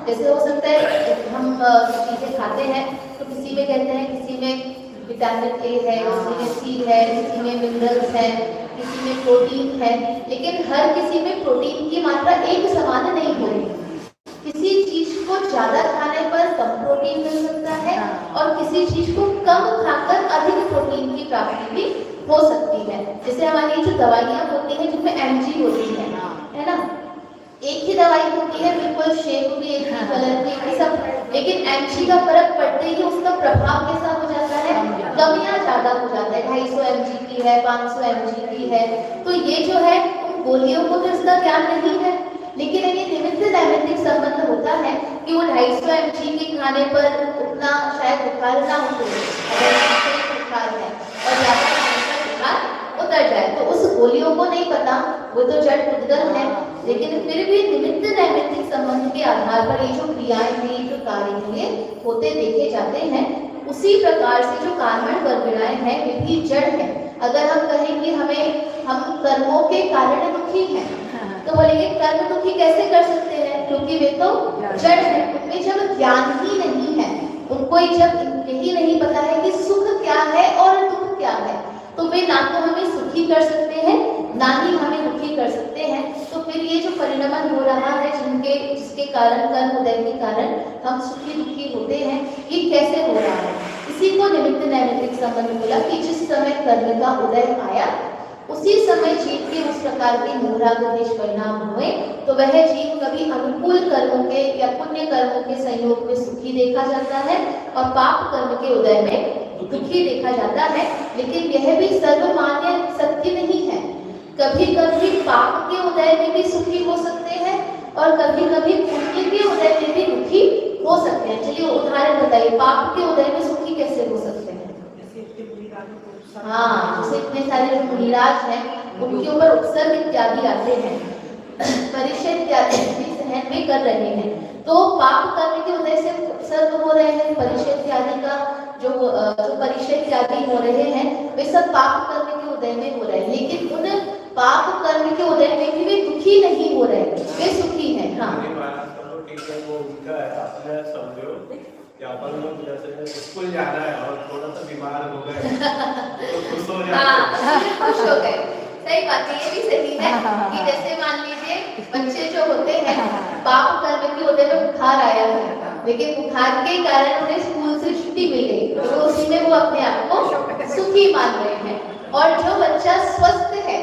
जैसे हो सकता है हम चीजें खाते हैं तो किसी में कहते हैं किसी में विटामिन ए है, किसी में सी है, किसी में मिनरल्स है, किसी में प्रोटीन है, लेकिन हर किसी में प्रोटीन की मात्रा एक समान नहीं होगी। किसी चीज को ज्यादा खाने पर कम प्रोटीन मिल सकता है और किसी चीज को कम खाकर अधिक प्रोटीन की प्राप्ति भी हो सकती है। जैसे हमारी जो दवाइयाँ होती हैं जिनमें एमजी होती है ना, एक ही दवाई होती है, बिल्कुल शेप भी एक ही, कलर भी सब, लेकिन एमजी का फर्क पड़ते ही उसका प्रभाव कैसा हो जाता है, कम या ज्यादा हो जाता है। 250 एमजी की है, 500 एमजी की है, तो ये जो है उन गोलियों को तो इसका ज्ञान नहीं है, लेकिन ये निमित्त नैमित्तिक संबंध होता है कि वो 250 एमजी के खाने पर उतना शायद बुखार ना हो, अगर बुखार है और ज्यादा बुखार उतर जाए, तो उस गोलियों को नहीं पता, वो तो जड़ उद्गम है, लेकिन फिर भी निमित्त नैमित्तिक संबंध के आधार पर ये जो क्रियाएं हैं, जो कार्य हैं, होते देखे जाते हैं। उसी प्रकार से जो कारण वर्गणाएं हैं वे भी जड़ है। अगर हम कहें कि हम कर्मों के कारण दुखी हैं, तो बोलेंगे कर्म दुखी कैसे कर सकते हैं, क्योंकि वे तो जड़ है, उनमें जब ज्ञान ही नहीं है, उनको जब यही नहीं पता है कि सुख क्या है और दुख क्या है, तो वे ना तो हमें सुखी कर सकते हैं ना ही हमें दुखी कर सकते हैं। तो फिर ये जो परिणमन हो रहा है जिसके कारण कर्म उदय के कारण हम सुखी दुखी होते हैं, ये कैसे हो रहा है, इसी को निमित्त नैमित्तिक संबंध बोला कि जिस समय कर्म का उदय आया उसी समय जीव के उस प्रकार के मोहराग परिणाम हुए, तो वह जीव कभी अनुकूल कर्मों के या पुण्य कर्मों के संयोग में सुखी देखा जाता है और पाप कर्म के उदय में दुखी देखा जाता है। लेकिन यह भी सर्वमान्य सत्य नहीं है, कभी कभी पाप के उदय में भी सुखी हो सकते हैं और कभी कभी पुण्य के उदय में भी दुखी हो सकते हैं। चलिए उदाहरण बताइए, पाप के उदय में सुखी कैसे हो सकते हैं? हाँ, जैसे इतने सारे जो मुनिराज हैं उनके ऊपर उपसर्ग इत्यादि आते हैं, परिचय इत्यादि सहन में कर रहे हैं, तो पाप कर्म के उदय से उपसर्ग हो रहे हैं, परिचय इत्यादि का जो परिचय इत्यादि हो रहे हैं वे सब पाप कर्म के उदय में हो रहे हैं, लेकिन उन पाप कर्म के उदय में भी वे दुखी नहीं हो रहे, वे सुखी हैं। हाँ, अपन लोग जैसे स्कूल जाना है और थोड़ा सा बीमार हो गए तो खुश हो जाते हैं, खुश हो गए, सही बात है, ये भी सही है कि जैसे मान लीजिए बच्चे जो होते हैं पाप कर्म के उदय में बुखार आया है, लेकिन बुखार के कारण उन्हें स्कूल से छुट्टी मिल गई, तो उसी में वो अपने आप को सुखी मान रहे हैं। और जो बच्चा स्वस्थ है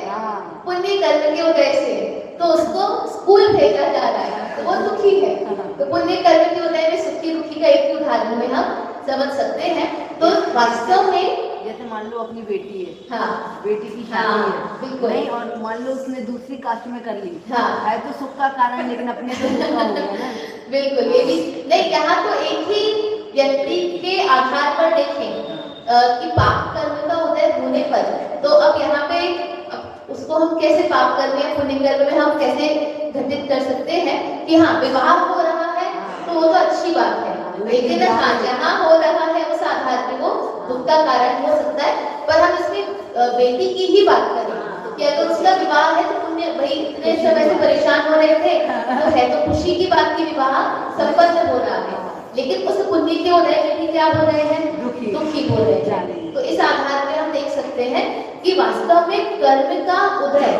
पुण्य कर्म के उदय से, तो उसको स्कूल भेजा जा रहा है, तो वो दुखी है। तो पुण्य कर्म के उदय में सुखी दुखी का एक उदाहरण में हम समझ सकते हैं। तो वास्तव में जैसे मान लो अपनी बेटी है, हाँ, बेटी की शादी है, बिल्कुल, नहीं, और मान लो उसने दूसरी कास्ट में कर ली, हाँ, है तो सुख का कारण, लेकिन अपने तो दुख का हो गया ना। बिल्कुल, ये भी नहीं, यहाँ तो एक ही व्यक्ति के आधार पर देखें कि पाप कर्म का उदय होने पर, तो अब यहाँ पे उसको हम कैसे पाप कर्म या पुण्य कर्म में हम कैसे घटित कर सकते हैं कि हाँ विवाह हो रहा है तो वो तो अच्छी बात है, लेकिन हाँ जहाँ हो रहा है उस आधार पे वो दुख का कारण हो सकता है। पर हम इसमें बेटी की ही बात करें कि अगर उसका विवाह है तो पुण्य, भाई इतने समय से परेशान हो रहे थे, तो है तो खुशी की बात की विवाह संपन्न हो रहा है, लेकिन उस पुण्य के उदय में भी क्या हो रहे हैं, दुखी हो रहे हैं। तो इस आधार पे हम देख सकते हैं कि वास्तव में कर्म का उदय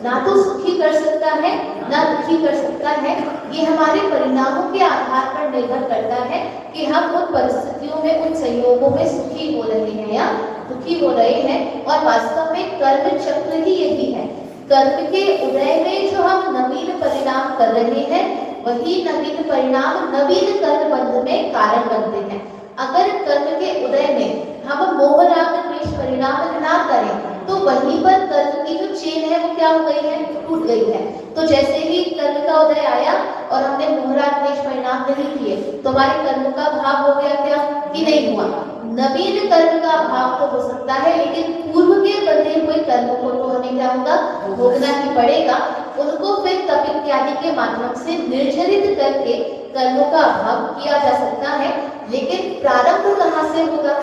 ना तो सुखी कर सकता है ना दुखी कर सकता है, ये हमारे परिणामों के आधार पर निर्भर करता है कि हम उन परिस्थितियों में, उन संयोगों में सुखी हो रहे हैं या दुखी हो रहे हैं। और वास्तव में कर्म चक्र ही यही है, कर्म के उदय में जो हम नवीन परिणाम कर रहे हैं वही नवीन परिणाम नवीन कर्म बंध में कारण बनते हैं। अगर कर्म के उदय में हम मोह राग द्वेष परिणाम ना करें तो वहीं पर कर्म की जो चेन है वो क्या हो गई है, टूट गई है। तो जैसे ही कर्म का उदय आया और हमने मोह राग द्वेष परिणाम नहीं किए तो हमारे कर्म का भाव हो गया क्या कि नहीं हुआ। नवीन कर्म का भाव तो हो सकता है, लेकिन पूर्व के बंधे हुए कर्मों को तो हमें क्या होगा, भोगना ही पड़ेगा। उनको फिर तप इत्यादि के माध्यम से निर्जरित करके कर्मों का अभाव किया जा सकता है, लेकिन प्रारंभ कहाँ से होगा,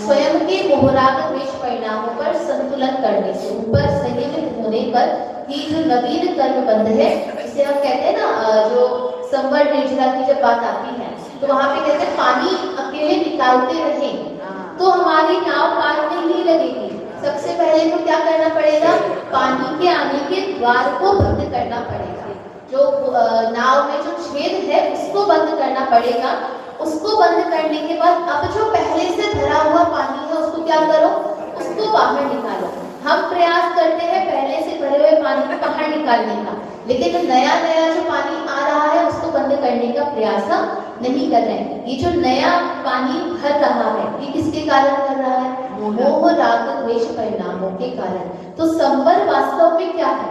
स्वयं के मोहराग द्वेष परिणामों पर संतुलन करने से, उन पर संयमित होने पर ही जो नवीन कर्म बंध है, जिसे हम कहते हैं ना जो संवर निर्जरा की जब बात आती है तो वहां पे कहते हैं पानी अकेले निकालते रहे तो हमारी नाव पार में ही लगेगी। सबसे पहले तो क्या करना पड़ेगा, पानी के आने के द्वार को बंद करना पड़ेगा। जो नाव में जो छेद है उसको बंद करना पड़ेगा। उसको बंद करने के बाद अब जो पहले से भरा हुआ पानी है उसको क्या करो, उसको बाहर निकालो। हम प्रयास करते हैं पहले से भरे हुए पानी को बाहर निकालने का, लेकिन नया नया जो पानी आ रहा है उसको बंद करने का प्रयास हम नहीं कर रहे हैं। ये जो नया पानी भर रहा है ये किसके कारण कर रहा है, मोह राग द्वेष परिणामों के कारण। तो संवर वास्तव में क्या है,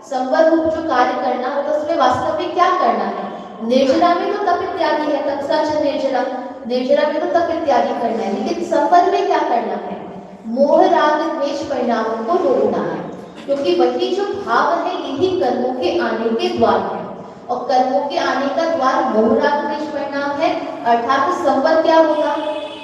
संवर रूप जो कार्य करना होता है उसमें वास्तव में क्या करना है। निर्जरा में तो तप इत्यादि है, तपसा च निर्जरा, निर्जरा में तो तप इत्यादि करना है, लेकिन संवर में क्या करना है, मोह राग द्वेष परिणामों को रोकना है। क्योंकि वही जो भाव है यही कर्मों के आने के द्वार है, और कर्मों के आने का द्वार मोह राग द्वेष परिणाम है। अर्थात संवर क्या होगा,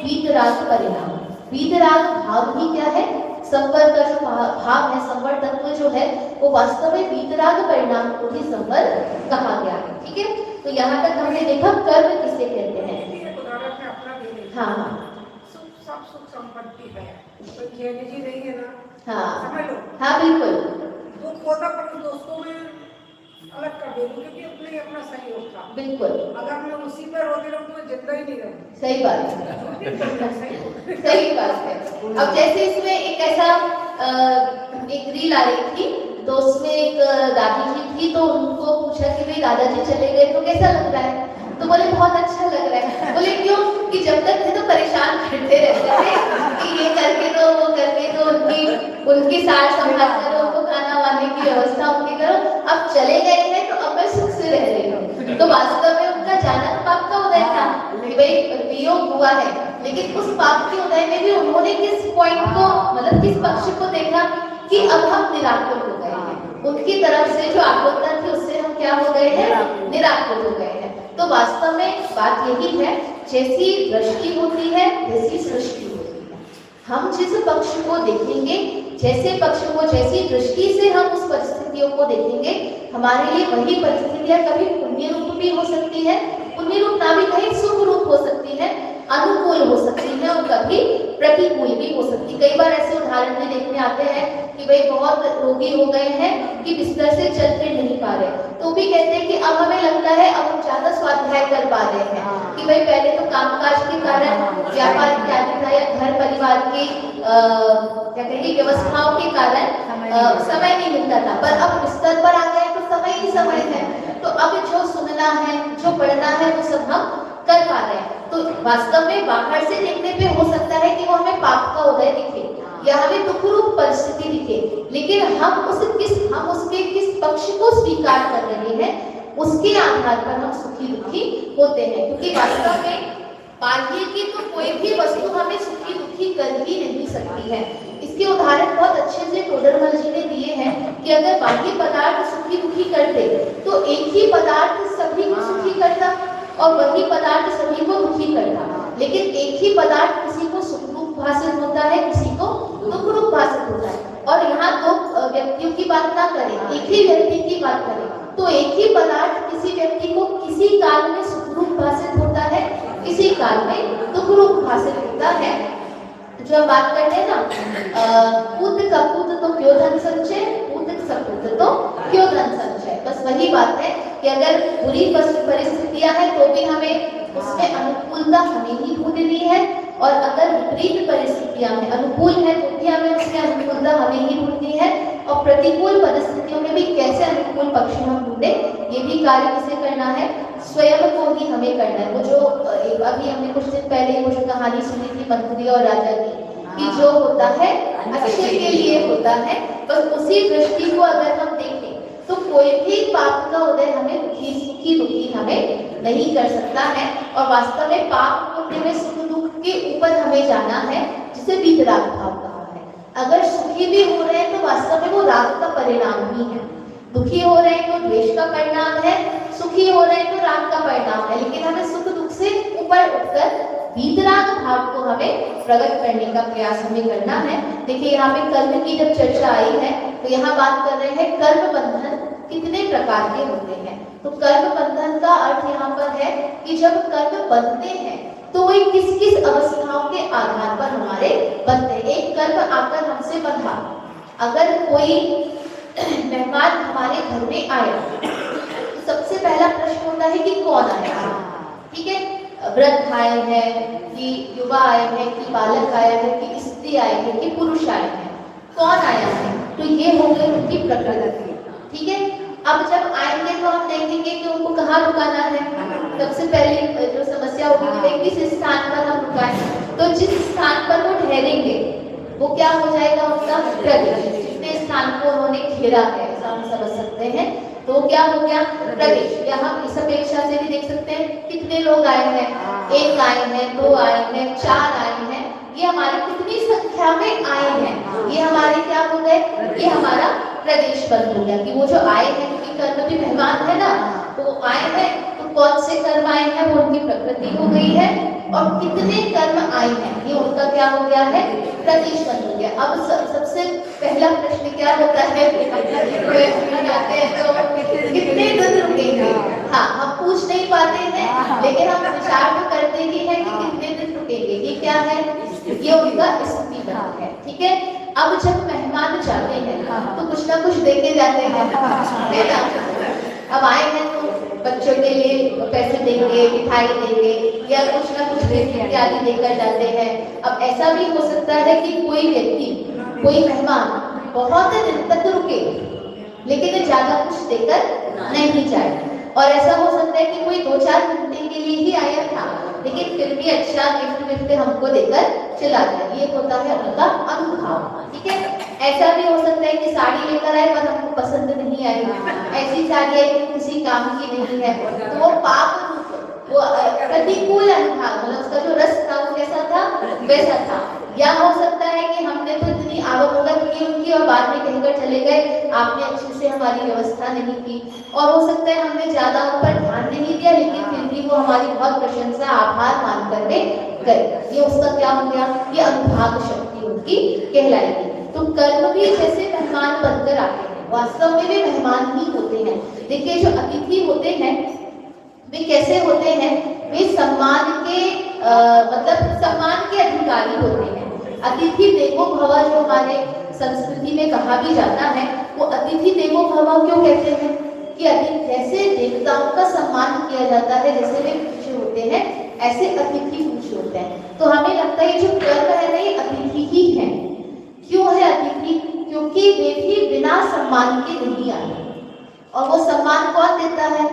वीतराग परिणाम। वीतराग भाव ही क्या है, संवर का जो भाव है, संवर तत्व जो है वो वास्तव में वीतराग परिणाम को ही संवर कहा गया है। ठीक है, तो यहाँ तक हमने देखा कर्म किसे कहते हैं। हाँ सब सुख संपत्ति है, तो जैन जी नहीं है ना, हाँ समझ लो। हाँ बिल्कुल, दुख होता पर दोस्तों में अलग कर दे, क्योंकि अपने अपना सहयोग था। बिल्कुल अगर मैं उसी पर होती रहूं तो मैं जिंदा ही नहीं रहूं। सही बात है, सही बात है। अब जैसे इसमें एक ऐसा एक रील आ रही थी, तो उसमें एक दादी जी थी, तो उनको पूछा कि भाई दादाजी चले गए तो कैसा लग रहा है, तो बोले बहुत अच्छा लग रहा है। बोले क्यों, कि जब तक थे तो परेशान करते रहते थे कि ये करके दो वो करके दो, उनकी सार संभाल करो, उनको खाना वाने की व्यवस्था उनकी करो। अब चले गए हैं तो अब मैं सुख से रह रही हूँ। तो वास्तव में उनका जानक पाप का उदय था कि भाई वियोग हुआ है, लेकिन उस पाप के उदय में भी उन्होंने किस पॉइंट को, मतलब किस पक्ष को देखा कि अब हम निराकुल हो गए हैं। उनकी तरफ से जो आकुलता थी उससे हम क्या हो गए हैं, निराकुल हो गए हैं। तो वास्तव में बात यही है, जैसी दृष्टि होती है वैसी सृष्टि होती है। हम जिस पक्ष को देखेंगे, जैसे पक्ष को, जैसी दृष्टि से हम उस परिस्थितियों को देखेंगे, हमारे लिए वही परिस्थितियां कभी पुण्य रूप भी हो सकती है, पुण्य रूप ना भी कहीं सुख रूप हो सकती है, अनुकूल हो सकती है, और कभी प्रतिकूल भी हो सकती है। कई बार ऐसे उदाहरण में देखने आते हैं कि भाई बहुत रोगी हो गए हैं कि बिस्तर से चल फिर नहीं पा रहे, तो भी कहते हैं कि अब हमें लगता है अब हम ज्यादा स्वाध्याय कर पा रहे हैं, कि भाई पहले तो कामकाज के कारण, व्यापार इत्यादि था, या घर परिवार की क्या कहिए व्यवस्थाओं के कारण समय नहीं मिलता था, पर अब बिस्तर पर आ गए तो समय ही समय है, तो अब जो सुनना है, जो पढ़ना है, वो सब हम कर पा रहे हैं। तो वास्तव में बाहर से देखने पे हो सकता है कि वो हमें पाप का उदय दिखे या हमें दुख रूप परिस्थिति दिखे, लेकिन हम उसके किस पक्ष को स्वीकार कर रहे हैं उसके आधार पर हम सुखी दुखी होते हैं। क्योंकि वास्तव में बाह्य की तो कोई भी वस्तु हमें सुखी दुखी कर ही नहीं सकती है। इसके उदाहरण बहुत अच्छे से टोडरमल जी ने दिए हैं कि अगर बाह्य पदार्थ सुखी दुखी करते तो एक ही पदार्थ सभी को सुखी करता और वही पदार्थ सभी को दुखी करता, लेकिन एक ही पदार्थ किसी को सुख रूप भाषित होता है, किसी को दुख रूप भाषित होता है। और यहाँ दो व्यक्तियों की बात ना करें, एक ही व्यक्ति की बात करें, तो एक ही पदार्थ किसी व्यक्ति को किसी काल में सुख रूप भाषित होता है, किसी काल में दुख रूप भाषित होता है। जो हम बात करते हैं ना, पूत कपूत तो क्यों धन संचय, पूत सपूत तो क्यों धन संचय, बस वही बात है कि अगर बुरी परिस्थितियां हैं तो भी हमें उसमें अनुकूलता हमें ही ढूंढनी है, और अगर विपरीत परिस्थितियां हैं, अनुकूल है तो भी हमें उसमें अनुकूलता हमें ही ढूंढनी है, और प्रतिकूल परिस्थितियों में भी कैसे अनुकूल पक्ष हम ढूंढे, ये भी कार्य किसे करना है, स्वयं को ही हमें करना है। वो जो अभी हमने कुछ दिन पहले वो जो कहानी सुनी थी मंत्री और राजा की, कि जो होता है अच्छे के लिए होता है, बस उसी दृष्टि को अगर हम देखें तो कोई भी पाप का उदय हमें सुखी दुखी हमें नहीं कर सकता है। और वास्तव में पाप पुण्य में सुख दुख के ऊपर हमें जाना है, जिसे वीतराग भाव कहा है। अगर सुखी भी हो रहे हैं तो वास्तव में वो राग का परिणाम ही है, दुखी हो रहे हैं तो द्वेष का परिणाम है, सुखी हो रहे हैं तो राग का परिणाम है, लेकिन हमें सुख दुख से ऊपर उठकर वीतराग भाव को हमें प्रकट करने का प्रयास हमें करना है। देखिए यहाँ पे कर्म की जब चर्चा आई है तो यहाँ बात कर रहे हैं कर्म बंधन कितने प्रकार के होते हैं। तो कर्म बंधन का अर्थ यहाँ पर है कि जब कर्म बनते हैं तो वे किस किस अवस्थाओं के आधार पर हमारे बनते हैं। एक कर्म आकर हमसे बंधा, अगर कोई मेहमान हमारे घर में आया तो सबसे पहला प्रश्न होता है कि कौन आया, ठीक है, वृद्ध आए हैं कि युवा आए हैं कि बालक आया है कि स्त्री आए हैं कि पुरुष आए हैं, कौन आया है, तो ये हो गई उनकी प्रकृति, ठीक है। अब जब आएंगे तो हम देखेंगे कि उनको कहाँ रुकाना है। सबसे पहले जो समस्या होगी कि किस स्थान पर हम रुकाएं, तो जिस स्थान पर वो ठहरेंगे वो क्या हो जाएगा, उनका प्रदेश। जितने स्थान को उन्होंने घेरा है ऐसा हम समझ सकते हैं, तो क्या हो गया प्रदेश। या हम इस अपेक्षा से भी देख सकते हैं कितने लोग आए हैं, 1 आए हैं, 2 आए हैं, 4 आए हैं, ये हमारे कितनी संख्या में आए हैं, ये हमारे क्या हो गए, ये हमारा प्रदेश बन हो गया। कि वो जो आए हैं, क्योंकि कर्म भी मेहमान है ना, तो आए हैं तो कौन से कर्म आए हैं वो उनकी प्रकृति हो गई है, और कितने कर्म आए हैं ये उनका क्या हो गया है, प्रदेश बन हो गया। अब सबसे पहला प्रश्न क्या होता है, जाते हैं तो कितने दिन रुकेंगे। हाँ, हम पूछ नहीं पाते हैं लेकिन हम विचार तो करते ही हैं कि कितने दिन रुकेंगे। ये क्या है, ये उनका स्थिति बना है, ठीक है। अब जब मेहमान जाते हैं तो कुछ ना कुछ देके जाते हैं, है ना। अब आए हैं तो बच्चों के लिए पैसे देंगे, मिठाई देंगे या कुछ ना कुछ इत्यादि देकर जाते हैं। अब ऐसा भी हो सकता है कि कोई व्यक्ति, कोई मेहमान बहुत दिन तक रुके लेकिन ज्यादा कुछ देकर नहीं जाए, और ऐसा हो सकता है कि कोई 2-4 घंटे के लिए ही आया था लेकिन फिर भी अच्छा गिफ्ट हमको देकर चला गया। ये होता है उनका अनुभाव, ठीक है। ऐसा भी हो सकता है कि साड़ी लेकर आए पर हमको पसंद नहीं आई, ऐसी साड़ी है कि किसी काम की नहीं है, तो वो पाप रूप, वो प्रतिकूल अनुभाव, मतलब उसका जो रस था वो कैसा था, वैसा था। या हो सकता है कि हमने तो इतनी आवभगत की उनकी और बाद में कहकर चले गए आपने अच्छे से हमारी व्यवस्था नहीं की, और हो सकता है हमने ज्यादा उन पर ध्यान नहीं दिया लेकिन फिर भी वो हमारी बहुत प्रशंसा आभार मान कर गए। ये उसका क्या हो गया, ये अनुभाग शक्ति उनकी कहलाएगी। तो कर्म भी जैसे मेहमान बनकर आते हैं, वास्तव में वे मेहमान ही होते हैं। देखिए जो अतिथि होते हैं वे कैसे होते हैं, वे सम्मान के मतलब सम्मान के अधिकारी होते हैं। अतिथि देवो भव जो हमारे संस्कृति में कहा भी जाता है, वो अतिथि देवो भव क्यों कहते हैं कि जैसे देवताओं का सम्मान किया जाता है, जैसे वे पूज्य होते हैं ऐसे अतिथि पूज्य होते हैं। तो हमें लगता है ये जो कर्म है ना ये अतिथि ही है। क्यों है अतिथि, क्योंकि वे भी बिना सम्मान के नहीं आए, और वो सम्मान कौन देता है,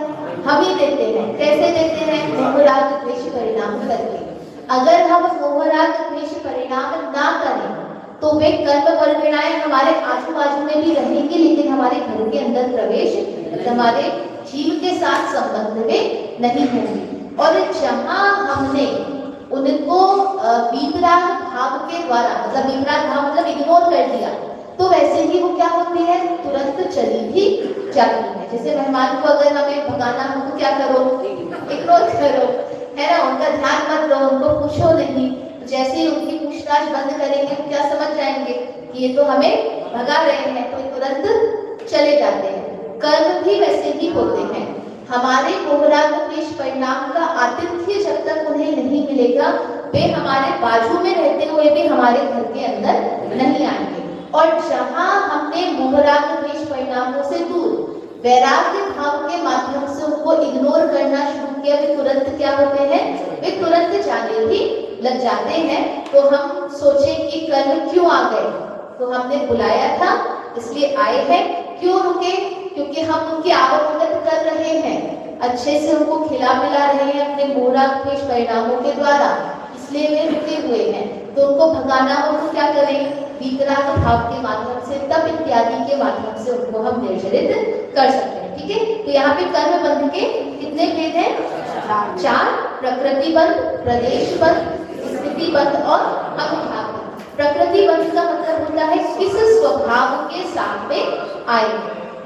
हम ही देते हैं। कैसे देते हैं, मोहराग द्वेष परिणाम करके। अगर हम मोहराग द्वेष परिणाम ना करें तो वे कर्म परिणाम हमारे आजू बाजू में भी रहेंगे लेकिन हमारे घर के अंदर प्रवेश, हमारे जीव के साथ संबंध में नहीं होंगे। और जहाँ हमने उनको विपराग भाव के द्वारा, मतलब विपराग भाव मतलब इग्नोर कर दिया, तो वैसे ही वो क्या होती है, तुरंत चली भी जाती है। जैसे मेहमान को अगर हमें भगाना हो तो क्या करो, इग्नोर करो, है ना, उनका ध्यान मत दो, उनको पूछो नहीं। जैसे ही उनकी पूछताछ बंद करेंगे तो क्या समझ जाएंगे कि ये तो हमें भगा रहे हैं, तो तुरंत चले जाते हैं। कर्म भी वैसे ही होते हैं। हमारे मोहराग द्वेष परिणाम का आतिथ्य जब तक उन्हें नहीं मिलेगा वे हमारे बाजू में रहते हुए भी हमारे घर के अंदर नहीं आएंगे। और जहाँ हमने मोहराग द्वेष परिणामों से दूर वैराग्य भाव के माध्यम से उनको इग्नोर करना शुरू किया, वे तुरंत क्या होते हैं, वे तुरंत जाने भी लग जाते हैं। तो हम सोचें कि कर्म क्यों आ गए, तो हमने बुलाया था इसलिए आए हैं। क्यों रुके, क्योंकि हम उनकी आवभगत कर रहे हैं, अच्छे से उनको खिला पिला रहे हैं अपने मोहराग द्वेष परिणामों के द्वारा, इसलिए वे रुके हुए हैं। तो उनको भगाना हो तो क्या करें, वितराग भाव के माध्यम से, तप इत्यादि के माध्यम से उनको हम निर्जरित कर सकते हैं। ठीक है, तो यहाँ पे कर्म बंध के कितने भेद हैं, 4, प्रकृति बंध, प्रदेश बंध, स्थिति बंध और अनुभाग बंध। प्रकृति बंध का मतलब होता है किस स्वभाव के साथ में आए,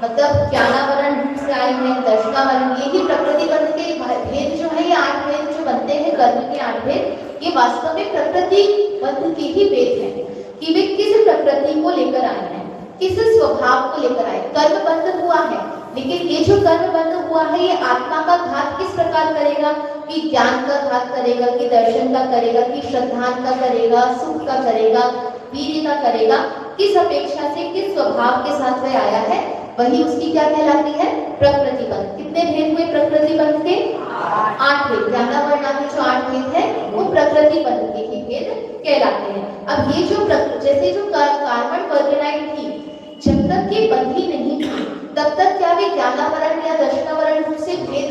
मतलब ज्ञानावरण से आए हैं, दर्शनावरण, ये ही प्रकृति बंध के भेद जो है, ये 8 भेद जो बनते हैं कर्म के 8 भेद, ये वास्तव में प्रकृति बंध के ही भेद हैं कि वे किस प्रकृति को लेकर आए हैं। किस स्वभाव को लेकर आए। कर्म बंध हुआ है, लेकिन ये जो कर्म बंध हुआ है ये आत्मा का घात किस प्रकार करेगा, कि ज्ञान का घात करेगा, कि दर्शन का करेगा, कि श्रद्धा का करेगा, सुख का करेगा, वीर्य का करेगा। किस अपेक्षा से, किस स्वभाव के साथ वह आया है, वही उसकी क्या कहलाती है, प्रकृति बंध। कितने भेद हुए प्रकृति बंध के? 8 भेद। ज्ञानावरण के जो 8 भेद है वो प्रकृति बंध के ही भेद कहलाते हैं। अब ये जो जैसे जो कार्बन वर्गनाइट थी, जब तक ये बंधी नहीं थी तब तक क्या वे ज्ञानावरण या दर्शनावरण रूप से भेद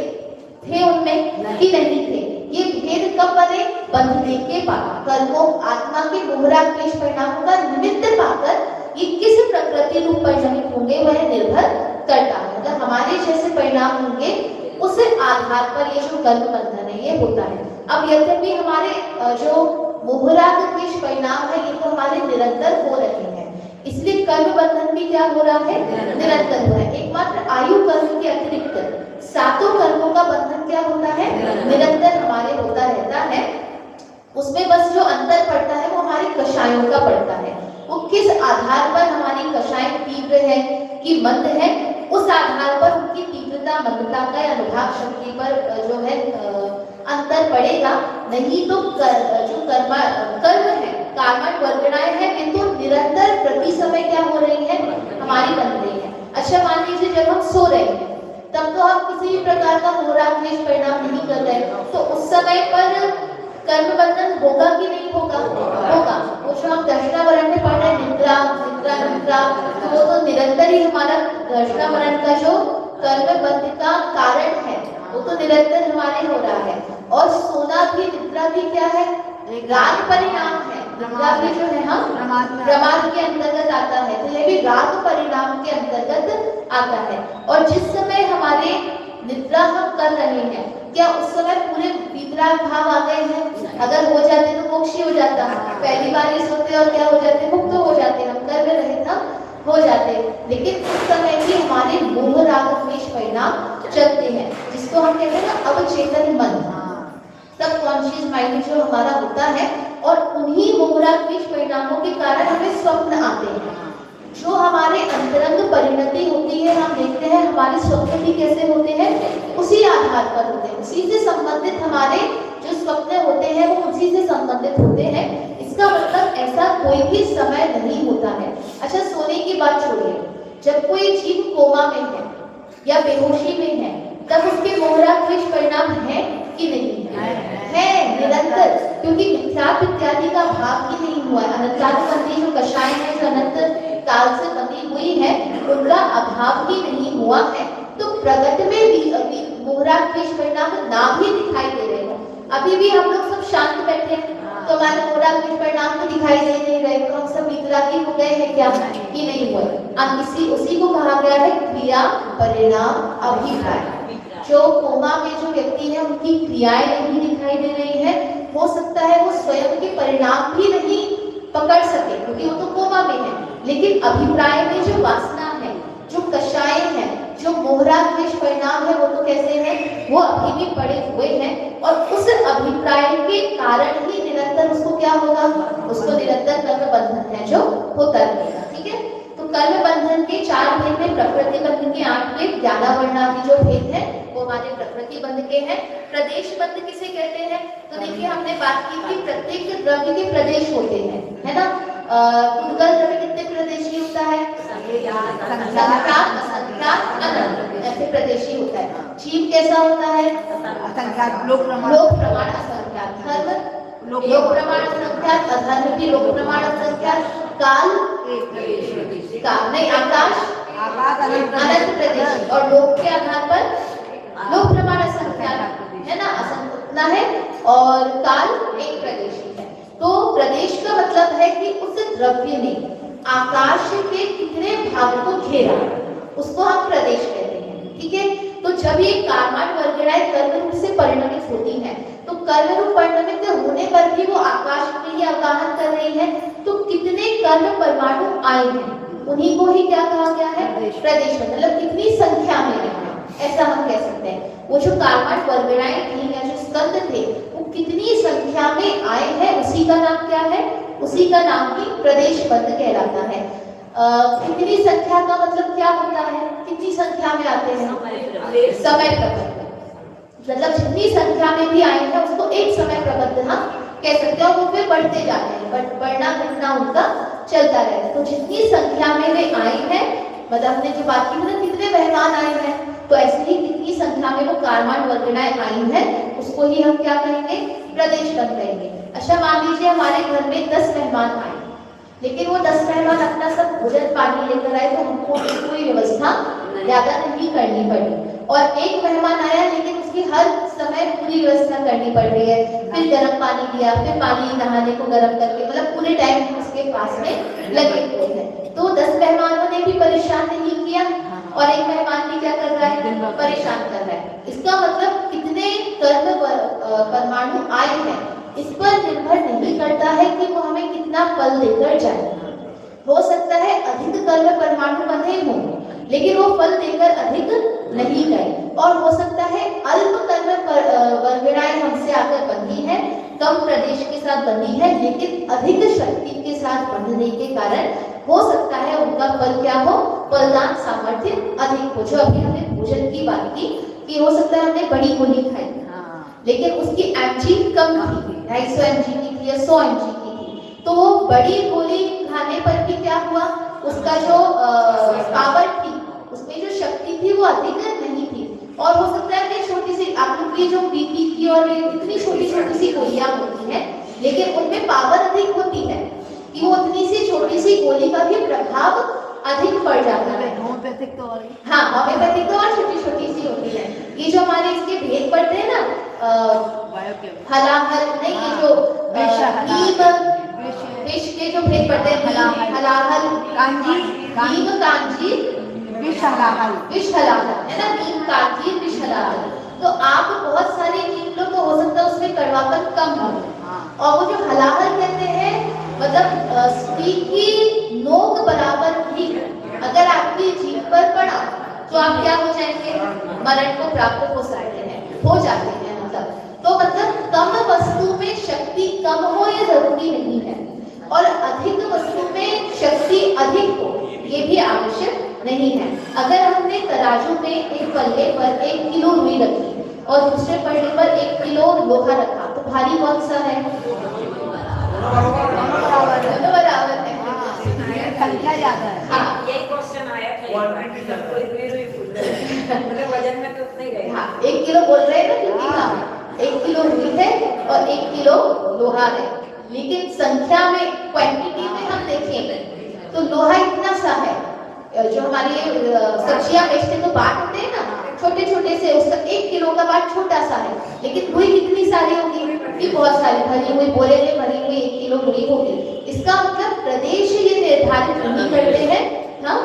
थे उनमें कि नहीं थे? ये भेद कब बने? बंधने के बाद। कर्मों आत्मा के मोहरा क्लेश परिणामों का निमित्त पाकर ये किस प्रकृति रूप परिणमित होंगे वह निर्भर करता है। मतलब हमारे जैसे परिणाम होंगे उस आधार पर ये जो कर्म बंधन है ये होता है। अब यद्यपि हमारे जो मोहरा क्लेश परिणाम है ये तो हमारे निरंतर हो रहे हैं, इसलिए कर्म बंधन भी क्या हो रहा है, निरंतर हो रहा है। एकमात्र आयु कर्म के अतिरिक्त 7 कर्मों का बंधन क्या होता है, निरंतर हमारे होता रहता है। उसमें बस जो अंतर पड़ता है वो हमारी कषायों का पड़ता है। वो किस आधार पर हमारी कषाय तीव्र है कि मंद है, उस आधार पर उनकी तीव्रता मंदता का अनुभाग शक्ति पर जो है अंतर पड़ेगा। नहीं तो जो कर्म है, कार्मक वर्गणाएं हैं, वे तो निरंतर प्रति समय क्या हो रही है, हमारी बन रही है। अच्छा मान लीजिए जब हम सो रहे हैं तब तो हम किसी भी प्रकार का मोहरा क्लेश परिणाम नहीं कर रहे, तो उस समय पर कर्म बंधन होगा कि नहीं होगा? होगा। वो जो हम दर्शनावरण में पढ़ रहे हैं निद्रा निद्रा निद्रा, तो वो तो निरंतर ही हमारा दर्शनावरण का जो कर्म बंध का कारण है वो तो निरंतर हमारे हो रहा है। और सोना भी, निद्रा भी क्या है, राग परिणाम है। निद्रा भी जो है हम प्रमाद के अंतर्गत आता है, तो ये भी राग परिणाम के अंतर्गत आता है। और जिस समय हमारे निद्रा हम कर रहे हैं, क्या उस समय पूरे वितराग भाव आ गए हैं? अगर हो जाते तो मोक्ष हो जाता, पहली बार ही सोते और क्या हो जाते, मुक्त हो जाते, हम कर्म रहित हम हो जाते। लेकिन उस समय भी हमारे मोह राग द्वेष परिणाम चलते हैं, जिसको हम कहते हैं ना अवचेतन मन, सब कॉन्शियस माइंड जो हमारा होता है। और उन्हीं मोह राग द्वेष परिणामों के कारण हमें स्वप्न आते हैं। जो हमारे अंतरंग परिणति होती है, हम देखते हैं हमारे स्वप्न भी कैसे होते हैं, उसी आधार पर होते हैं, उसी से संबंधित हमारे जो स्वप्न होते हैं वो उसी से संबंधित होते हैं। इसका मतलब ऐसा कोई भी समय नहीं होता है। अच्छा सोने की बात छोड़िए, जब कोई जीव कोमा में है या बेहोशी में है तब उसके मोहरा क्लेश परिणाम है कि नहीं है? निरंतर, क्योंकि मिथ्यात्व इत्यादि का भाव ही नहीं हुआ है। अनंतानुबंधी जो कषाय है, जो अनंत काल से बनी हुई है, उनका अभाव ही नहीं हुआ है। तो प्रगट में भी मोहरा क्लेश परिणाम ना भी दिखाई दे रहे हो। अभी भी हम लोग सब शांत बैठे हैं तो हमारे मोहरा क्लेश परिणाम तो दिखाई दे नहीं रहे, तो हम सब वितरागी हो गए हैं क्या कि नहीं हुए? अब उसी को कहा गया है क्रिया परिणाम अभिप्राय। जो कोमा में जो व्यक्ति है उनकी क्रियाएं नहीं दिखाई दे रही है, हो सकता है वो स्वयं के परिणाम भी नहीं पकड़ सके क्योंकि वो तो कोमा में है, लेकिन अभिप्राय में जो वासना है, जो कषाय है, जो मोहरा क्लेश परिणाम है, वो तो कैसे है, वो अभी भी पड़े हुए हैं। और उस अभिप्राय के कारण ही निरंतर उसको क्या होगा, उसको निरंतर कर्म बंधन है जो होता रहेगा। ठीक है, तो कर्म बंधन के 4 भेद में प्रकृति बंधन के 8 भेद, ज्ञानावरणादि जो भेद है वो हमारे प्रकृति बंध के हैं। प्रदेश बंध किसे कहते हैं? तो देखिए हमने बात की थी प्रत्येक द्रव्य के प्रदेश होते हैं, है ना। उद्गल द्रव्य कितने प्रदेशी होता है? ऐसे प्रदेशी होता है। जीव कैसा होता है? लोक प्रमाण असंख्यात। धर्म लोक प्रमाण असंख्यात, अधर्म भी लोक प्रमाण असंख्यात। काल नहीं, आकाश अनंत प्रदेशी, और लोक के आधार पर लोक प्रमाण असंख्यात है ना, असंख्यात है, और काल एक प्रदेशी है। तो प्रदेश का मतलब है कि उस द्रव्य ने आकाश के कितने भाग को घेरा, उसको हम प्रदेश कहते हैं। ठीक है, तो जब ये कार्माण वर्गणाएं कर्म रूप से परिणमित होती हैं, तो कर्म रूप परिणमित होने पर भी वो आकाश में ही आगाहन कर रही है, तो कितने कर्म परमाणु आए हैं उन्हीं को ही क्या कहा गया है? प्रदेश। मतलब कितनी संख्या में है, ऐसा हम कह सकते हैं। वो जो कार्माण वर्गणाएं थी या जो स्कंद थे वो कितनी संख्या में आए हैं, उसी का नाम क्या है? उसी का नाम ही प्रदेश बंध कहलाता है। कितनी संख्या का मतलब क्या होता है, कितनी संख्या में आते हैं, समय प्रबंध। मतलब जितनी संख्या में भी आए हैं उसको एक समय प्रबंध हम कह सकते हैं, और वो फिर बढ़ते जाते हैं, बढ़ना घटना उनका चलता रहता है। तो जितनी संख्या में वे आए हैं, मतलब हमने जो बात की ना कितने मेहमान आए हैं, तो ऐसे ही कितनी संख्या में वो कारमान वर्गणाएं आई हैं, उसको ही हम क्या कहेंगे, प्रदेश बंद कहेंगे। अच्छा मान लीजिए हमारे घर में 10 मेहमान आए, लेकिन वो 10 मेहमान अपना सब भोजन पानी लेकर आए, तो हमको कोई व्यवस्था ज्यादा नहीं करनी पड़ी। और एक मेहमान आया लेकिन उसकी हर समय पूरी व्यवस्था करनी पड़ रही है, फिर गर्म पानी दिया, फिर पानी नहाने को गर्म करके, मतलब पूरे टाइम उसके पास में लगे हुए हैं। तो 10 मेहमानों ने भी परेशान नहीं किया और एक मेहमान भी क्या कर रहा है, परेशान कर रहा है। इसका मतलब कितने कर्म परमाणु आए हैं इस पर निर्भर नहीं करता है कि वो हमें कितना फल देकर जाए। हो सकता है अधिक कर्म परमाणु बंधे हों, लेकिन वो फल देकर अधिक नहीं गए, और हो सकता है अल्प कर्म वर्गणाएं हमसे आकर बंधी है, कम प्रदेश के साथ बंधी है, लेकिन अधिक शक्ति के साथ बंधने के कारण हो सकता है उनका फल क्या हो, फलदान सामर्थ्य अधिक हो। जो अभी हमने भोजन की बात की कि हो सकता है हमने बड़ी गोली खाई, लेकिन उसकी एमजी कम थी, 250 mg की थी या 100 mg की थी, तो वो बड़ी गोली खाने पर भी क्या हुआ, उसका जो पावर थी, उसमें जो शक्ति थी वो अधिक नहीं थी। और हो सकता है कि छोटी सी आप लोग की जो बीपी की और इतनी छोटी छोटी सी गोलियां होती हैं, लेकिन उनमें पावर अधिक होती है कि वो उतनी सी छोटी सी गोली का भी प्रभाव अधिक पड़ जाता है। होम्योपैथिक तो और हाँ, होम्योपैथिक तो और छोटी छोटी सी होती है। ये जो हमारे इसके भेद पड़ते हैं ना, हलाहल नहीं, ये जो विष के जो भेद पड़ते हैं, हलाहल, कांजी, नीम कांजी, विष हलाहल है ना, नीम कांजी विष हलाहल। तो आप बहुत सारे नीम लो तो हो सकता है उसमें कड़वापन कम हो, और वो जो हलाहल कहते हैं, मतलब स्त्री की नोक बराबर भी अगर आपकी जीभ पर पड़ा तो आप क्या हो जाएंगे, मरण को प्राप्त हो सकते हैं, हो जाते हैं। मतलब कम वस्तु में शक्ति कम हो ये जरूरी नहीं है, और अधिक वस्तु में शक्ति अधिक हो ये भी आवश्यक नहीं है। अगर हमने तराजू में एक पल्ले पर 1 किलो रुई रखी और दूसरे पल्ले पर 1 किलो लोहा रखा, तो भारी कौन सा है, दोनों बराबर है। संख्या ज्यादा है। हाँ, यही क्वेश्चन आया था, मतलब वजन में तो उतना ही रहेगा। हाँ, 1 किलो बोल रहे हैं ना, क्योंकि हाँ 1 किलो रुई है और 1 किलो लोहा है, लेकिन संख्या में, क्वांटिटी में हम देखें तो लोहा इतना सा है, जो हमारी सब्जियां बेचते तो बाट होते हैं ना छोटे छोटे से, उसका 1 किलो का बाट छोटा सा है, लेकिन रुई कितनी सारी होगी, कि बहुत सारी भरी हुई बोरे में भरी हुई 1 किलो रुई होगी। इसका मतलब प्रदेश ये निर्धारित नहीं करते हैं हम,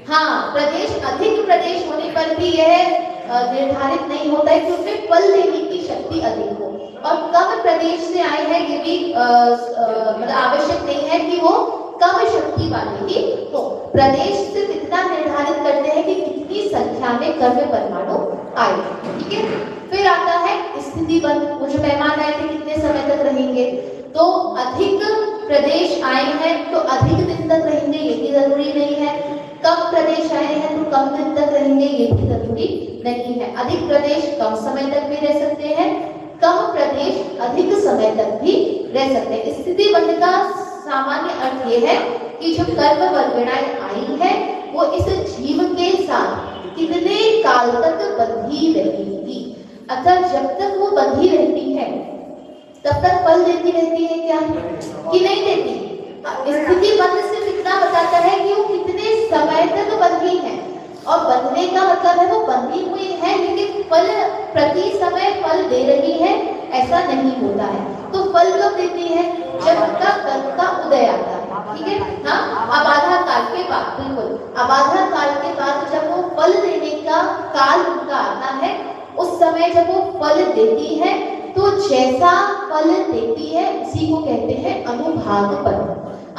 हाँ, प्रदेश अधिक प्रदेश होने पर भी यह निर्धारित नहीं होता है कि उसमें फल देने की शक्ति अधिक हो, और कम प्रदेश से आए हैं ये भी मतलब आवश्यक नहीं है कि वो कम शक्ति वाले ही हो। प्रदेश सिर्फ इतना निर्धारित करते हैं कि कितनी संख्या में कर्म परमाणु आए, ठीक है। फिर आता है स्थिति बंध, वो जो मेहमान आए थे कितने समय तक रहेंगे, तो अधिक प्रदेश आए हैं तो अधिक दिन तक रहेंगे ये भी जरूरी नहीं है, कम प्रदेश आए हैं तो कम दिन तक रहेंगे ये भी जरूरी नहीं है। अधिक प्रदेश कम समय तक भी रह सकते हैं, कम प्रदेश अधिक समय तक भी रह सकते हैं। स्थिति बंध का सामान्य अर्थ ये है कि जो कर्म वर्गणाएं आई है वो इस जीव के साथ कितने काल तक बंधी रहेगी, अतः जब तक वो बंधी रहती है तब तक फल देती रहती है क्या, कि नहीं देती। स्थिति बंध सिर्फ इतना बताता है कि वो कितने समय तक बंधी है, और बंधने का मतलब है वो बंधी हुई है लेकिन फल प्रति समय फल दे रही है, ऐसा नहीं होता है। तो फल कब देती है, जब उनका कर्म का उदय आता है, ठीक है। हाँ, अबाधा काल के बाद, बिल्कुल अबाधा काल के बाद जब वो फल देने का काल उनका आता है, उस समय जब वो फल देती है तो जैसा फल देती है उसी को कहते हैं अनुभाग बंध।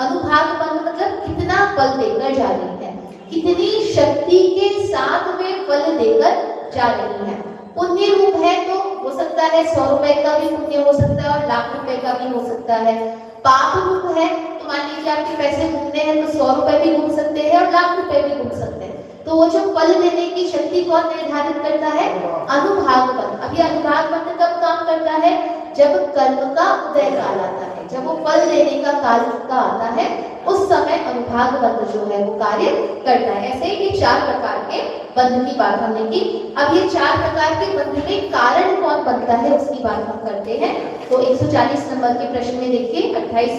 अनुभाग बंध मतलब कितना फल देकर जा रही है, कितनी शक्ति के साथ में फल देकर जा रही है। पुण्य रूप है तो हो सकता है 100 रुपए का भी पुण्य हो सकता है और लाख रुपए का भी हो सकता है। पाप रूप है तो मान लीजिए आपके पैसे घूमने हैं तो 100 रुपए भी घूम सकते हैं और लाख रुपए भी घूम सकते हैं। तो वो जो फल देने की शक्ति कौन निर्धारित करता है? अनुभाग बंध। अब ये अनुभाग बंध कब काम करता है? जब कर्म का उदय काल आता है, जब वो फल देने का काल का आता है, उस समय अनुभाग बंध जो है वो कार्य करता है। ऐसे ही ये 4 प्रकार के बंध की बात हमने की। अब ये 4 प्रकार के बंध में कारण कौन बनता है उसकी बात हम करते हैं। तो 140 नंबर के प्रश्न में देखिए 28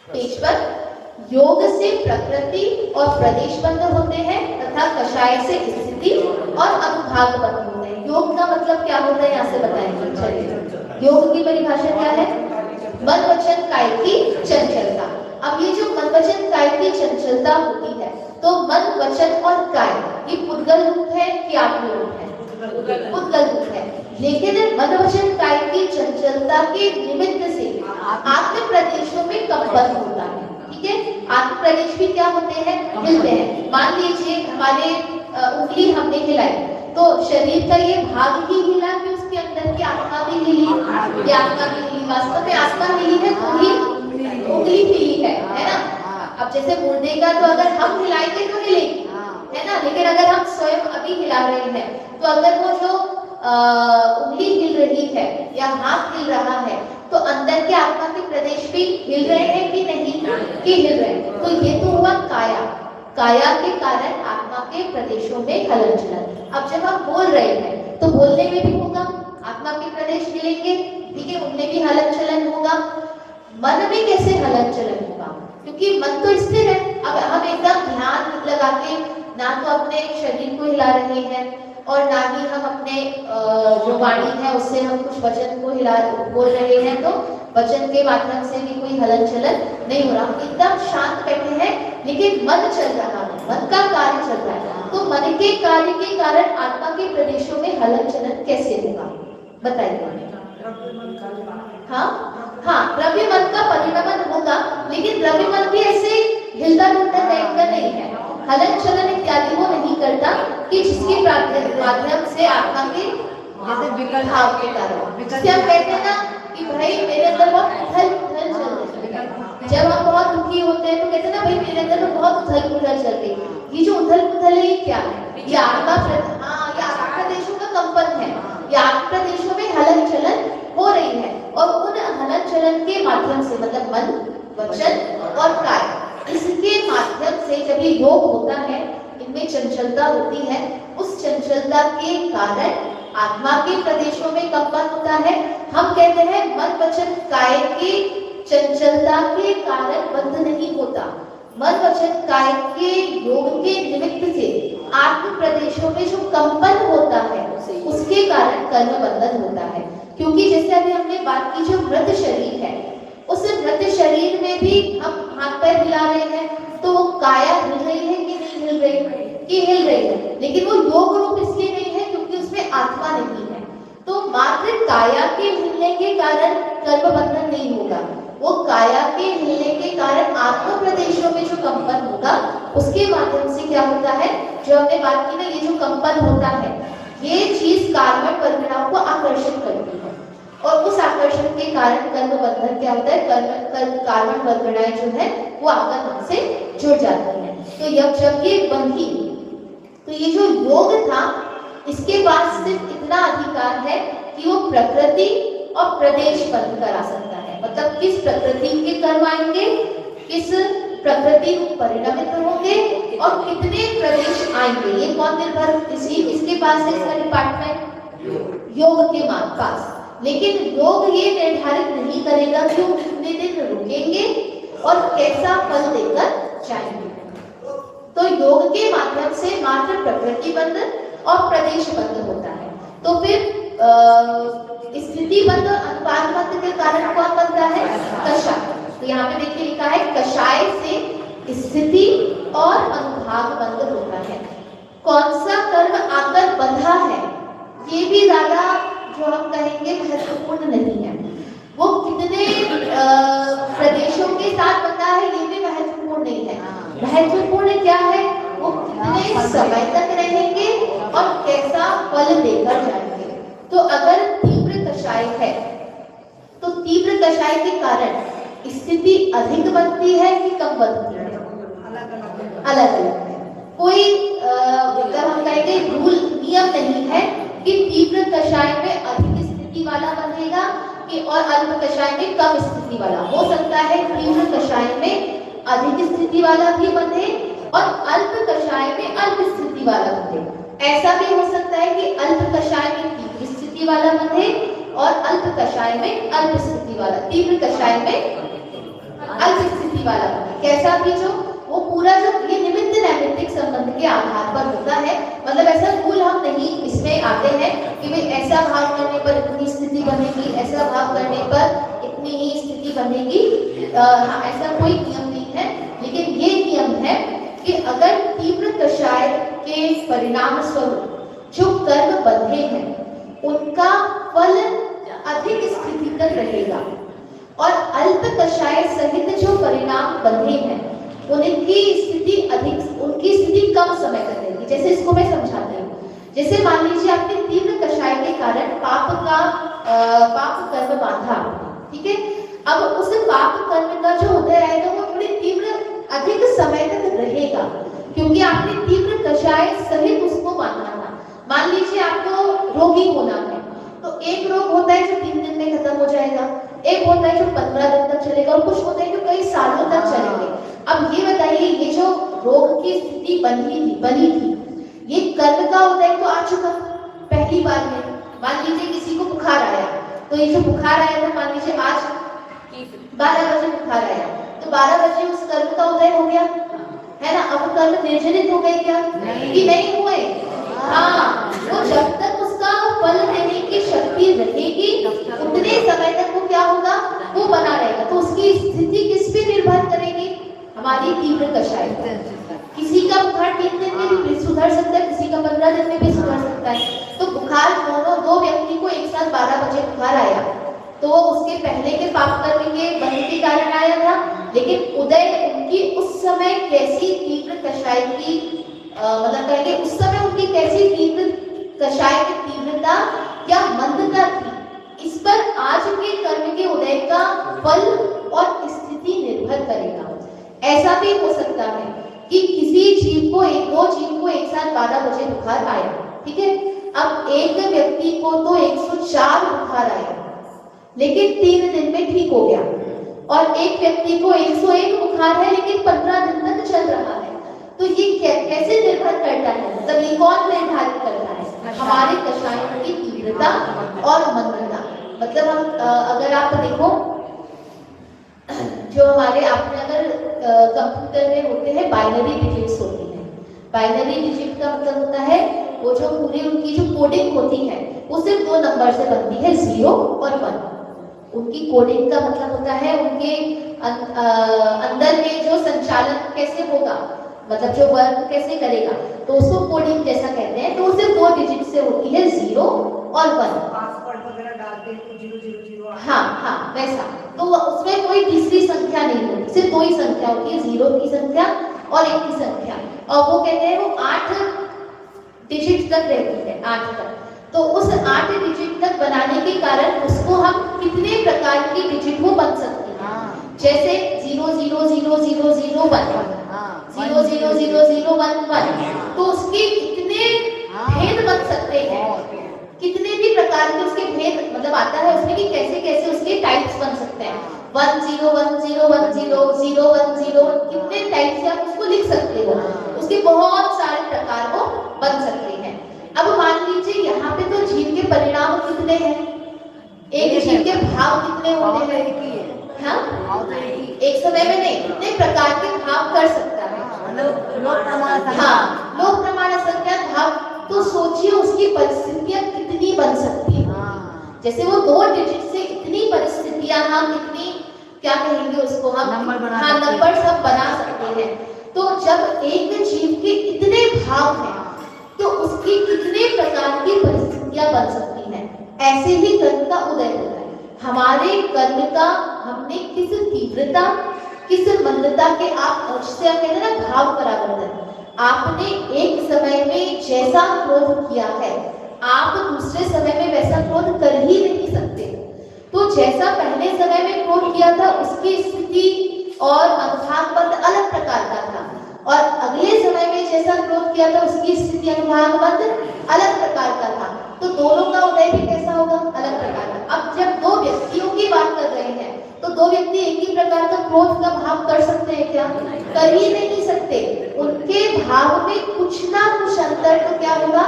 पेज पर, योग से प्रकृति और प्रदेश बंध होते हैं तथा कषाय से स्थिति और अनुभाग बंध होते हैं। योग का मतलब क्या होता है यहाँ से बताएंगे। चलिए, योग की परिभाषा क्या है? मन वचन काय की चंचलता। अब ये जो मन वचन काय की चंचलता होती है, तो मन वचन और काय ये पुद्गल रूप है कि आत्म रूप है? पुद्गल रूप है। लेकिन मन वचन काय की चंचलता के निमित्त से आत्म प्रदेशों में कंपन होता है। ठीक है, आत्म प्रदेश भी क्या होते हैं? हिलते हैं। मान लीजिए हमारे उंगली हमने हिलाई, तो शरीर का ये भाग ही हिला कि उसके अंदर की आत्मा भी हिली? ये आत्मा भी हिली। वास्तव में आत्मा हिली है तो ही उंगली हिली है ना? अब जैसे मुर्दे का तो अगर हम हिलाएंगे तो हिलेगी, है ना? लेकिन अगर हम स्वयं अभी हिला रहे हैं, तो अगर वो जो उंगली हिल रही है या हाथ हिल रहा है, तो अंदर के आत्मा के प्रदेश भी हिल रहे हैं कि नहीं? कि हिल रहे हैं। तो ये तो हुआ काया। काया के कारण आत्मा के प्रदेशों में हलन चलन। अब जब हम बोल रहे हैं तो बोलने में भी होगा, आत्मा के प्रदेश हिलेंगे, ठीक है, उनमें भी हलन चलन होगा। मन में कैसे हलन चलन होगा? क्योंकि मन तो स्थिर है। अब हम एकदम ध्यान लगा के ना तो अपने शरीर को हिला रहे हैं और ना ही हम अपने जो वाणी है उससे हम कुछ वचन को बोल रहे हैं, तो वचन के माध्यम से भी कोई हलन चलन नहीं हो रहा। हम एकदम शांत बैठे हैं लेकिन मन चल रहा है, मन का कार्य चल रहा है। तो मन के कार्य के कारण आत्मा के प्रदेशों में हलन चलन कैसे होगा? बताइए। हाँ, द्रव्य मन का परिणमन होगा, लेकिन द्रव्य मन भी ऐसे हिलता डुलता टाइप नहीं है। हलन चलन इत्यादि वो नहीं करता कि जिसके माध्यम से आत्मा के जैसे विकल्प भाव के कारण, जिससे हम कहते हैं ना कि भाई मेरे अंदर बहुत उथल पुथल चल रही है। जब हम बहुत दुखी होते हैं तो कहते हैं ना भाई मेरे अंदर बहुत उथल पुथल चल रही है। ये जो उथल पुथल है ये क्या है? ये आत्मा प्रदेशों का कंपन है। ये आत्मा प्रदेशों में हलन चलन हो रही है और उन हलन चलन के माध्यम से, मतलब मन वचन और काय, इसके माध्यम से जब ये योग होता है, इनमें चंचलता होती है। उस चंचलता के कारण आत्मा के प्रदेशों में कंपन होता है। हम कहते हैं मन वचन काय के चंचलता के कारण बंध नहीं होता। मन वचन काय के योग के निमित्त से आत्म प्रदेशों में जो कंपन होता है उसके कारण कर्म बंधन होता है। क्योंकि जैसे अभी हमने बात की, जो मृत शरीर है, उस मृत शरीर में भी हम हाथ पैर हिला रहे हैं, तो वो काया हिल रही है कि नहीं हिल रही है? कि हिल रही है, लेकिन वो योग रूप इसलिए नहीं है क्योंकि उसमें आत्मा नहीं है। तो मात्र काया के हिलने के कारण कर्म बंधन नहीं होगा। वो काया के हिलने के कारण आत्म प्रदेशों में जो कंपन होगा उसके माध्यम से क्या होता है, जो हमने बात की ना, ये जो कंपन होता है ये चीज कार्बन परगणाओं को आकर्षित करती है और उस आकर्षण के कारण कर्म बंधन क्या होता है, कार्बन परगणाएं जो है वो आकर हमसे जुड़ जाती हैं। तो जब ये बंधी, तो ये जो योग था इसके पास सिर्फ इतना अधिकार है कि वो प्रकृति और प्रदेश बंध करा सकता है। मतलब किस प्रकृति के कर्म आएंगे, किस प्रकृति परिणमित होंगे और कितने प्रदेश आएंगे, ये कौन निर्भर, इसके पास है इसका डिपार्टमेंट, योग के पास। लेकिन योग ये निर्धारित नहीं करेगा कि वो कितने दिन रुकेंगे और कैसा फल देकर जाएंगे। तो योग के माध्यम से मात्र प्रकृति बंध और प्रदेश बंध होता है। तो फिर स्थिति बंध और अनुपात बंध के कारण कौन बनता है? कषाय। तो यहाँ पे देखिए लिखा है कषाय से स्थिति और अनुभाग बंध होता है। कौन सा कर्म आकर बंधा है ये भी ज्यादा जो हम कहेंगे महत्वपूर्ण नहीं है। वो कितने प्रदेशों के साथ बंधा है ये भी महत्वपूर्ण नहीं है। महत्वपूर्ण क्या है, वो कितने समय तक रहेंगे और कैसा फल देकर जाएंगे। तो अगर तीव्र कषाय है तो तीव्र कषाय के कारण स्थिति अधिक बनती है कि कम बनती है? अलग अलग है। कोई मतलब हम कहेंगे रूल नियम नहीं है कि तीव्र कषाय में अधिक स्थिति वाला बनेगा कि और अल्प कषाय में कम स्थिति वाला। हो सकता है तीव्र कषाय में अधिक स्थिति वाला भी बने और अल्प कषाय में अल्प स्थिति वाला बने। ऐसा भी हो सकता है कि अल्प कषाय में तीव्र स्थिति वाला बने और अल्प कषाय में अल्प स्थिति वाला, तीव्र कषाय में अल्प स्थिति वाला बने। कैसा भी जो वो पूरा जो ये निमित्त नैमित्तिक संबंध के आधार पर होता है। मतलब ऐसा रूल हम नहीं इसमें आते हैं कि भाई ऐसा भाव करने पर इतनी स्थिति बनेगी, ऐसा भाव करने पर इतनी ही स्थिति बनेगी। हाँ, ऐसा कोई नियम नहीं है, लेकिन ये नियम है कि अगर तीव्र कषाय के परिणाम स्वरूप जो कर्म बंधे हैं उनका फल अधिक स्थिति तक रहेगा और अल्प कषाय सहित जो परिणाम बंधे हैं उनकी स्थिति कम समय तक रहेगी। जैसे इसको मैं समझाती हूँ। जैसे मान लीजिए आपने तीव्र कषाय के कारण पाप कर्म बांधा, ठीक है। अब उस पाप कर्म का जो उदय आएगा वो थोड़ी तीव्र अधिक समय तक रहेगा क्योंकि आपने तीव्र कषाय सहित उसको बांधा था। मान लीजिए आपको रोगी होना है तो एक रोग होता है जो 3 दिन में खत्म हो जाएगा, एक होता है जो 15 दिन तक चलेगा और कुछ होता है जो कई सालों तक चलेंगे। अब ये बताइए, ये जो रोग की स्थिति बनी थी, ये कर्म का उदय तो आ चुका पहली बार में। मान लीजिए किसी को बुखार आया, तो ये जो बुखार आया था, मान लीजिए आज 12 बजे बुखार आया, तो 12 बजे उस कर्म का उदय हो गया, है ना। अब कर्म निर्जरित हो गए क्या? कि नहीं हुए? हाँ, तो जब तक उसका फल देने की शक्ति रहेगी उतने समय तक वो क्या होगा, वो बना रहेगा। तो उसकी स्थिति किस पे निर्भर करेगी? हमारी तीव्र कषाय। किसी का बुखार 3 दिन में भी सुधर सकता है, किसी का 15 दिन में भी सुधर सकता है। तो बुखार दो व्यक्ति को एक साथ 12 बजे बुखार आया तो उसके पहले के पाप कर्म के बंध के कारण आया था, लेकिन उदय उनकी उस समय कैसी तीव्र कषाय की मतलब कहेंगे उस समय उनकी कैसी तीव्र कषाय की तीव्रता या मंदता थी, इस पर आज के कर्म के उदय का फल और स्थिति निर्भर करेगा। ऐसा भी हो सकता है कि किसी जीव को दो जीव को एक साथ 12 बजे बुखार आया, ठीक है। अब एक व्यक्ति को तो 104 बुखार आया लेकिन 3 दिन में ठीक हो गया और एक व्यक्ति को 101 बुखार है लेकिन 15 दिन तक चल रहा है। तो ये कैसे निर्भर करता है? मतलब ये कौन निर्धारित करता है? हमारे कषायों की तीव्रता और मंदता। मतलब हम अगर आप देखो जो हमारे आपने अगर कंप्यूटर में होते हैं बाइनरी डिजिट्स होती हैं। बाइनरी डिजिट का मतलब होता है वो जो पूरी उनकी जो कोडिंग होती है वो सिर्फ 2 नंबर से बनती है, 0 और 1। उनकी कोडिंग का मतलब होता है उनके अंदर में जो संचालन कैसे होगा, मतलब जो वर्क कैसे करेगा, तो उसको कोडिंग जैसा कहते हैं। तो सिर्फ 2 डिजिट से होती है, 0 और 1। पासवर्ड वगैरह डालते हैं तो 000 हाँ वैसा। तो उसमें कोई तीसरी संख्या नहीं होती, सिर्फ 2 ही संख्या होती है, 0 की संख्या और 1 की संख्या। और वो कहते हैं वो 8 डिजिट तक रहती है, 8 तक। तो उस 8 डिजिट तक बनाने के कारण उसको हम कितने प्रकार की डिजिट वो बन सकती है। जैसे 0000011 0000011, तो उसके कितने भेद बन सकते हैं, कितने भी प्रकार के उसके भेद मतलब आता है उसमें कि कैसे कैसे उसके टाइप्स बन सकते हैं। 1010100110 कितने टाइप से आप उसको लिख सकते हो, उसके बहुत सारे प्रकार वो बन सकते हैं। अब मान लीजिए यहाँ पे तो जीव के परिणाम कितने हैं, एक जीव के भाव कितने होते हैं? हाँ, एक समय में नहीं, कितने प्रकार के भाव कर सकता है। हाँ, लोक प्रमाण असंख्यात भाव। तो सोचिए उसकी परिस्थितियां कितनी बन सकती है। जैसे वो 2 डिजिट से इतनी परिस्थितियां हम इतनी क्या कहेंगे उसको हम नंबर सब बना सकते हैं। तो जब एक जीव के इतने भाव हैं तो उसकी कितने प्रकार की परिस्थितियां बन सकती हैं। ऐसे ही कर्म का उदय होता है। हमारे कर्म का हमने किस तीव्रता किस मंदता के आप जिसे आप कहते हैं ना भाव परावर्तन, आपने एक समय में जैसा क्रोध किया है आप दूसरे समय में वैसा क्रोध कर ही नहीं सकते। तो जैसा पहले समय में क्रोध किया था उसकी स्थिति और अनुभाग बंध अलग प्रकार का था, और अगले समय में जैसा क्रोध किया था उसकी स्थिति अनुभाग बंध अलग प्रकार का था। तो दोनों का उदय भी कैसा होगा? अलग प्रकार का। अब जब दो व्यक्तियों की बात कर रहे हैं तो दो व्यक्ति एक ही प्रकार का क्रोध का भाव कर सकते हैं क्या? कर ही नहीं सकते। उनके भाव में कुछ ना कुछ अंतर तो क्या होगा?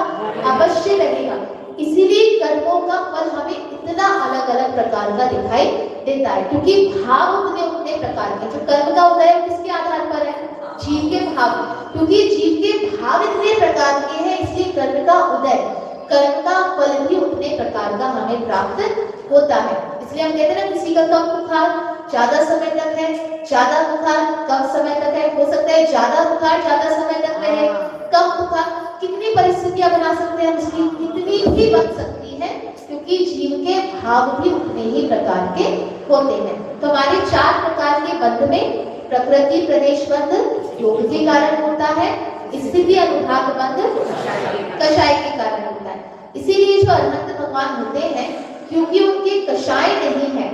अवश्य रहेगा। इसीलिए कर्मों का फल हमें इतना अलग अलग प्रकार का दिखाई देता है, क्योंकि भाव उतने उतने प्रकार के। जो कर्म का उदय किसके आधार पर है? जीव के भाव। क्योंकि जीव के भाव इतने प्रकार के हैं, इसलिए कर्म का उदय, कर्म का फल भी उतने प्रकार का हमें प्राप्त होता है। इसलिए हम कहते हैं ना, किसी का कम बुखार ज्यादा समय तक है, ज्यादा बुखार कम समय तक है, हो सकता है ज्यादा बुखार ज्यादा समय तक रहे, कम बुखार। कितनी परिस्थितियां बना सकते हैं इसकी? कितनी भी बन सकती है, क्योंकि जीव के भाव भी उतने ही प्रकार के होते हैं। तो हमारे 4 प्रकार के बंध में प्रकृति प्रदेश बंध योग के कारण होता है, स्थिति अनुभाग बंध कषाय के कारण होता है। इसीलिए जो अरहंत भगवान होते हैं, क्योंकि उनके कषाय नहीं है,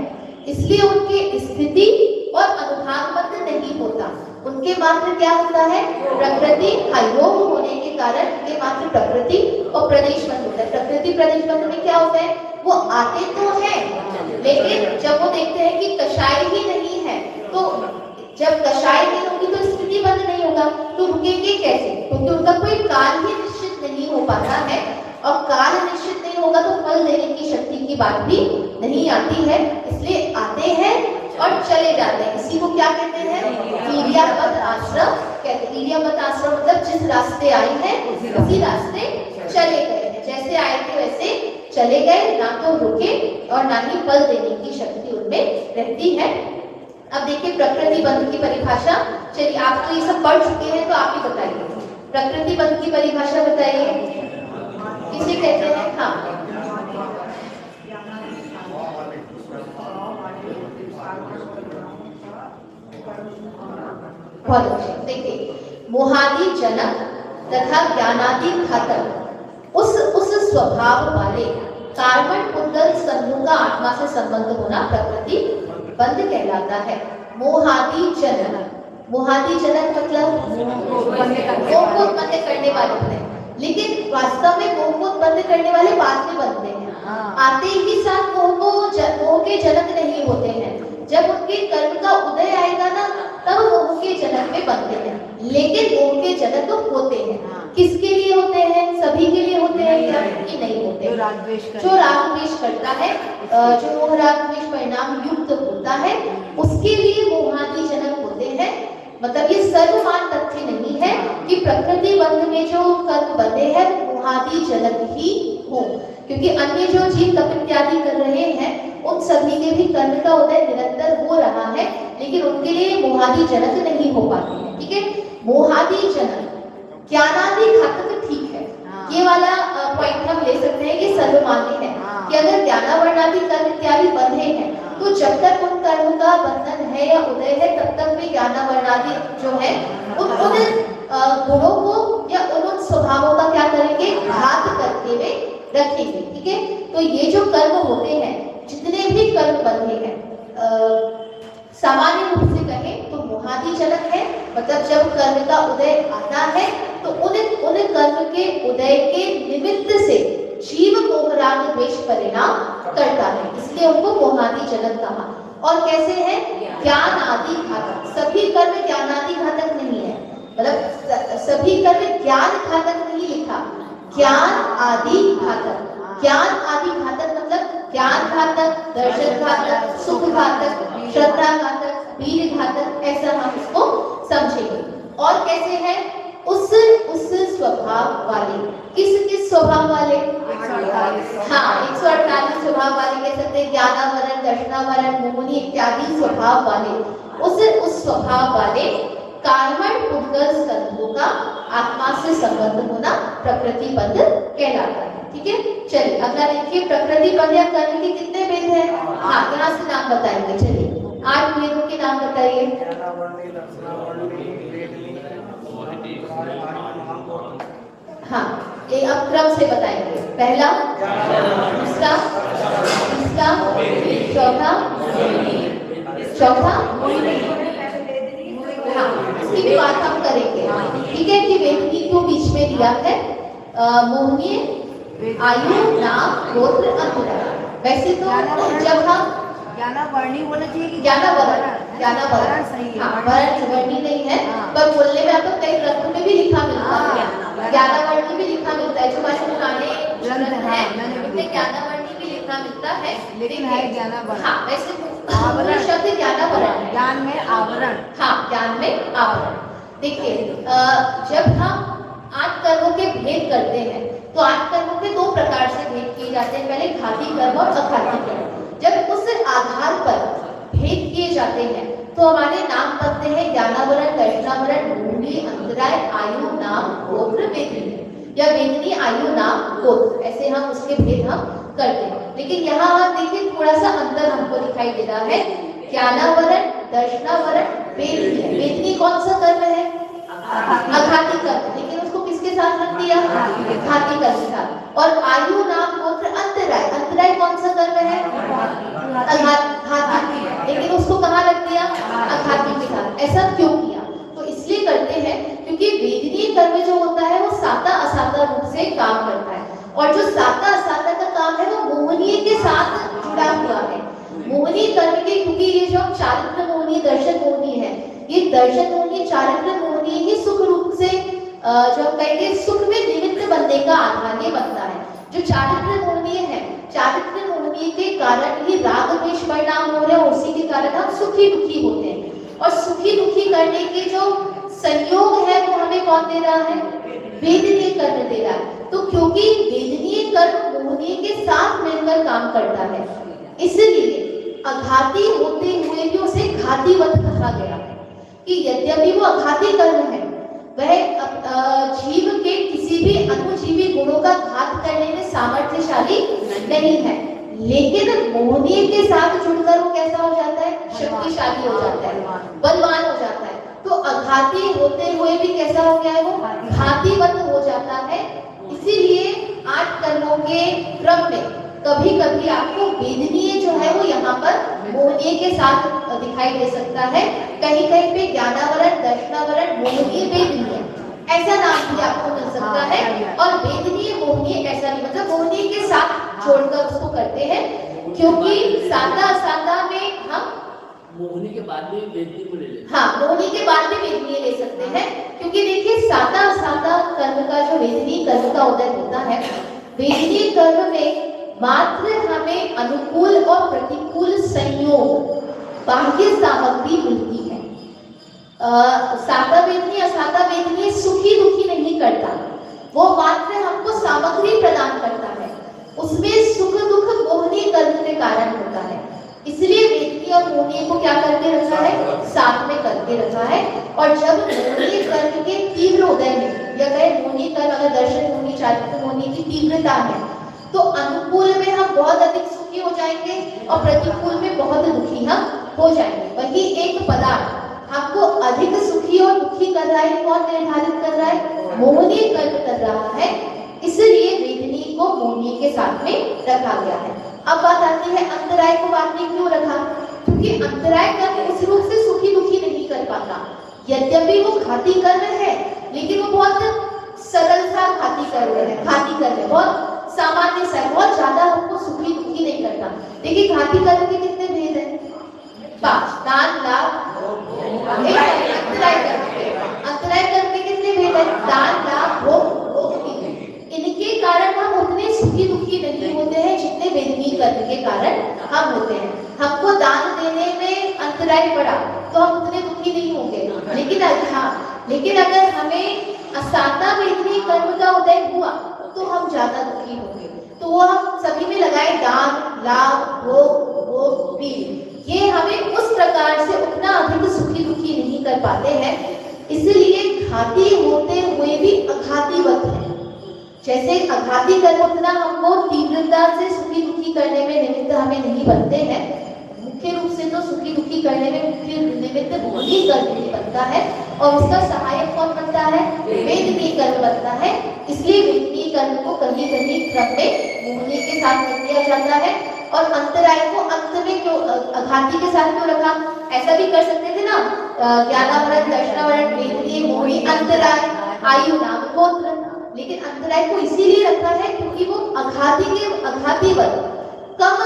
इसलिए उनके स्थिति और अनुभाग बंध नहीं होता। उनके मात्र क्या होता है? प्रकृति योग होने के कारण उनके मात्र प्रकृति और प्रदेश बंध होता है। प्रकृति प्रदेश बंध में क्या होता है? वो आते तो हैं, लेकिन जब वो देखते हैं कि कषाय ही नहीं है, तो जब कषाय नहीं होगी तो स्थिति बंध नहीं होगा, तो रुकेंगे कैसे? क्योंकि उनका कोई काल ही निश्चित नहीं हो पाता है, और काल निश्चित नहीं होगा तो फल देने की शक्ति की बात भी नहीं आती है। इसलिए आते हैं और चले जाते हैं। इसी को क्या कहते हैं? ईर्यापद आश्रम कहते हैं। ईर्यापद आश्रम मतलब जिस रास्ते आए हैं उसी रास्ते चले गए हैं। जैसे आए थे वैसे चले गए, ना तो रुके और ना ही फल देने की शक्ति उनमें रहती है। अब देखिए प्रकृति बंध की परिभाषा। चलिए, आप तो ये सब पढ़ चुके हैं, तो आप ही बताइए प्रकृति बंध की परिभाषा बताइए, किसे कहते हैं? हाँ, बहुत अच्छे। देखिए, मोहादि जनक तथा ज्ञानादि घातक उस स्वभाव वाले कार्बन उद्गल समूह का आत्मा से संबंध होना प्रकृति बंध कहलाता है। मोहादि जनक, मोहादि जनक मतलब मोह को उत्पन्न करने वाले होते हैं, लेकिन वास्तव में मोह को उत्पन्न करने वाले बाद में बनते हैं। आते ही साथ मोह के जनक नहीं होते हैं। जब उनके कर्म का उदय आएगा ना, तब मोह के जनक में बनते हैं, लेकिन मोह के जनक होते हैं। किसके लिए होते हैं? सभी के लिए होते हैं या कि नहीं होते? जो राग द्वेष करता है, जो मोह राग द्वेष परिणाम युक्त होता है, उसके लिए मोहादि जनक होते हैं। मतलब ये सर्वमान तथ्य नहीं है कि प्रकृति बंध में जो कर्म बंधे हैं मोहादि जनक ही हो, क्योंकि अन्य जो जीव तप इत्यादि कर रहे हैं उन सभी के भी कर्म का उदय निरंतर हो रहा है, लेकिन उनके लिए मोहादि जनक नहीं हो पाते हैं। ठीक है, मोहादि जनक ज्ञानादि घातक ठीक है, ये वाला पॉइंट हम ले सकते हैं कि सर्वमान्य है कि अगर ज्ञानावर्णादि कर्म इत्यादि बंधे हैं तो जब तक उन कर्म का बंधन है या उदय है तब तक भी ज्ञानावर्णादि जो है उन गुणों को या उन स्वभावों का क्या करेंगे? घात करके वे रखेंगे। ठीक है, तो ये जो कर्म होते हैं, जितने भी कर्म बंधे हैं, सामान्य रूप से कहें तो मोहादि जनक है। मतलब जब कर्म का उदय आता है तो उन कर्म के उदय के निमित्त से जीव मोह राग द्वेष परिणाम करता है, इसलिए उनको मोहादि जनक कहा। और कैसे है? ज्ञान आदि घातक। सभी कर्म ज्ञानादि घातक नहीं है, मतलब सभी कर्म ज्ञान घातक नहीं लिखा, ज्ञान आदि घातक। ज्ञान आदि घातक मतलब ज्ञान घातक, दर्शन घातक, सुख घातक, श्रद्धा घातक, वीर घातक, ऐसा हम इसको समझेंगे। और कैसे है? उस स्वभाव वाले। किस स्वभाव वाले? हाँ, 148 स्वभाव वाले कह सकते हैं। ज्ञानावरण, दर्शनावरण, मोहनी इत्यादि स्वभाव वाले, उस स्वभाव वाले कार्बन उद्गल संघों का आत्मा से संबंध होना प्रकृति बंध कहलाता है। ठीक है, चलिए अगला देखिए, प्रकृति बंध या कर्म के कितने भेद हैं? हाँ, यहाँ से नाम बताएंगे। चलिए 8 भेदों के नाम बताइए। हाँ, ये अब क्रम से बताएंगे। पहला, दूसरा, तीसरा, चौथा, मोहनीय आयु नाम गोत्र अंतराय। वैसे तो जब हम ज्ञानावर्णी बोले चाहिए कि ज्ञानावरण सही है। हाँ, वर्ण वर्णी नहीं है, पर बोलने में आपको कई ग्रंथों में भी लिखा मिलता है, ज्ञानावर्णी भी लिखा मिलता है। जो हमारे पुराने ग्रंथ हैं उनमें ज्ञानावर्णी भी लिखा मिलता है, लेकिन है ज्ञानावरण। हाँ, वैसे पूरा शब्द ज्ञानावरण है। ज्ञान में आवरण। हाँ, ज्ञान में आवरण। देखिए, जब हम 8 कर्मों के भेद करते हैं तो 8 कर्मों के 2 प्रकार से भेद किए जाते हैं। पहले घाती कर्म और अघाती कर्म। जब उस आधार पर भेद किए जाते हैं तो हमारे नाम बनते हैं ज्ञानावरण, दर्शनावरण, मोहनी, अंतराय, आयु, नाम, गोत्र, वेदनी या वेदनी, आयु, नाम, गोत्र। ऐसे हम उसके भेद हम करते हैं। लेकिन यहाँ आप देखिए थोड़ा सा अंतर हमको दिखाई दे रहा है। ज्ञानावरण, दर्शनावरण, वेदनी है। वेदनी कौन सा कर्म है? अघाती कर्म। लेकिन उसको किसके साथ रख दिया? घाती कर्म के साथ। और आयु, नाम, गोत्र, अंतराय। अंतराय कौन सा कर्म है? घाती। लेकिन उसको कहाँ रख दिया? अघाती के साथ। ऐसा क्यों किया? तो इसलिए करते हैं क्योंकि वेदनीय कर्म जो होता है वो साता असाता रूप से काम करता है, और जो साता असाता का काम है वो मोहनीय के साथ जुड़ा हुआ है। मोहनीय कर्म के, क्योंकि ये जो चारित्र मोहनीय, दर्शन मोहनीय है, ये दर्शन मोहनीय, चारित्र मोहनीय ही सुख रूप से जो हम कहेंगे सुख में निमित्त बनने का आधार ये बनता है। जो चारित्र मोहनीय है, चारित्र मोहनीय के कारण ही राग द्वेष परिणाम हो रहे हैं, उसी के कारण हम सुखी दुखी होते हैं। और सुखी दुखी करने के जो संयोग है वो हमें कौन दे रहा है? वेदनीय कर्म दे रहा है। तो क्योंकि वेदनीय कर्म मोहनीय के साथ मिलकर काम करता है, इसलिए अघाती होते हुए भी उसे घातीवत कहा गया है। कि यद्यपि वो अघाती कर्म है, वह जीव के किसी भी अनुजीवी गुणों का घात करने में सामर्थ्यशाली नहीं है, लेकिन मोहनीय के साथ जुड़कर वो कैसा हो जाता है? शक्तिशाली हो जाता है, बलवान हो जाता है। तो अघाती होते हुए भी कैसा हो गया है? वो घातीवत हो जाता है। इसीलिए 8 कर्मों के क्रम में कभी कभी आपको वेदनीय जो है वो यहाँ पर मोहनीय के साथ दिखाई दे सकता है। कहीं कहीं पे ज्ञानावरण, दर्शनावरण, मोहनीय, वेदनीय ऐसा नाम भी आपको मिल सकता है। और वेदनीय मोहनीय ऐसा नहीं, मतलब मोहनीय के साथ जोड़कर उसको करते हैं, क्योंकि साता असाता में हम मोहनी के बाद में वेदनी को ले लेते। हाँ, मोहनी के बाद में वेदनीय ले सकते हैं। क्योंकि देखिए साता असाता कर्म का जो वेदनीय कर्म का उदय होता है, वेदनीय कर्म में मात्र हमें अनुकूल और प्रतिकूल संयोग, बाह्य सामग्री मिलती है। साता वेदनीय, असाता वेदनीय सुखी दुखी नहीं करता, वो मात्र हमको सामग्री प्रदान करता है। उसमें सुख दुख मोहनीय कर्म के कारण होता है। इसलिए वेदनीय और मोहनीय को क्या करके रखा है? साथ में करके रखा है। और जब मोहनीय कर्म के तीव्र उदय में, या कहे मोहनीय कर्म अगर दर्शन मोहनीय, चारित्र मोहनीय की तीव्रता है, तो अनुकूल में हम बहुत अधिक सुखी हो जाएंगे और प्रतिकूल में बहुत दुखी हम हो जाएंगे। वही एक पदार्थ हमको अधिक सुखी और दुखी कर रहा है, कौन निर्धारित कर रहा है? मोहनीय कर्म कर रहा है। इसलिए वेदनीय को मोहनीय के साथ में रखा गया है। अब बात आती है अंतराय को बाद में क्यों रखा? क्योंकि अंतराय कर्म उस रूप से सुखी दुखी नहीं कर पाता। यद्यपि वो घाती कर्म है, लेकिन वो बहुत सरल सा घाती कर्म है। घाती कर्म बहुत सामान्य सा, बहुत ज्यादा हमको सुखी दुखी नहीं करता। देखिए घाती कर्म के कितने भेद हैं? 5। दान, लाभ, अंतराय कर्म के कितने भेद हैं? दान, लाभ, भोग, इनके कारण हम उतने सुखी दुखी नहीं होते हैं जितने वेदनीय कर्म के कारण हम होते हैं। हमको दान देने में अंतराय पड़ा तो हम उतने दुखी नहीं होंगे, लेकिन अगर हमें असाता वेदनीय कर्म का उदय हुआ तो हम ज्यादा दुखी होंगे। तो वो हम सभी में लगाए दान, लाभ, भोग, पीर, ये हमें उस प्रकार से उतना अधिक सुखी दुखी नहीं कर पाते हैं। इसलिए घाती होते हुए भी अघातीवत है। जैसे अघाती कर्म उतना हमको तीव्रता से सुखी दुखी करने में निमित्त हमें नहीं बनते हैं। मुख्य रूप से तो सुखी दुखी करने में मुख्य निमित्त मोहनीय कर्म ही बनता है, और उसका सहायक कौन बनता है? वेदनीय कर्म बनता है। इसलिए वेदनीय कर्म को कहीं कहीं क्रम में मोहनीय के साथ रख दिया जाता है, और अंतराय को अंत में क्यों अघाती के साथ क्यों रखा? ऐसा भी कर सकते थे ना, ज्ञानावरण, दर्शनावरण, वेदनीय, मोहनीय, अंतराय, आयु, नाम, गोत्र, लेकिन अंतराय को इसीलिए रखा है क्योंकि वो अघातीवत कम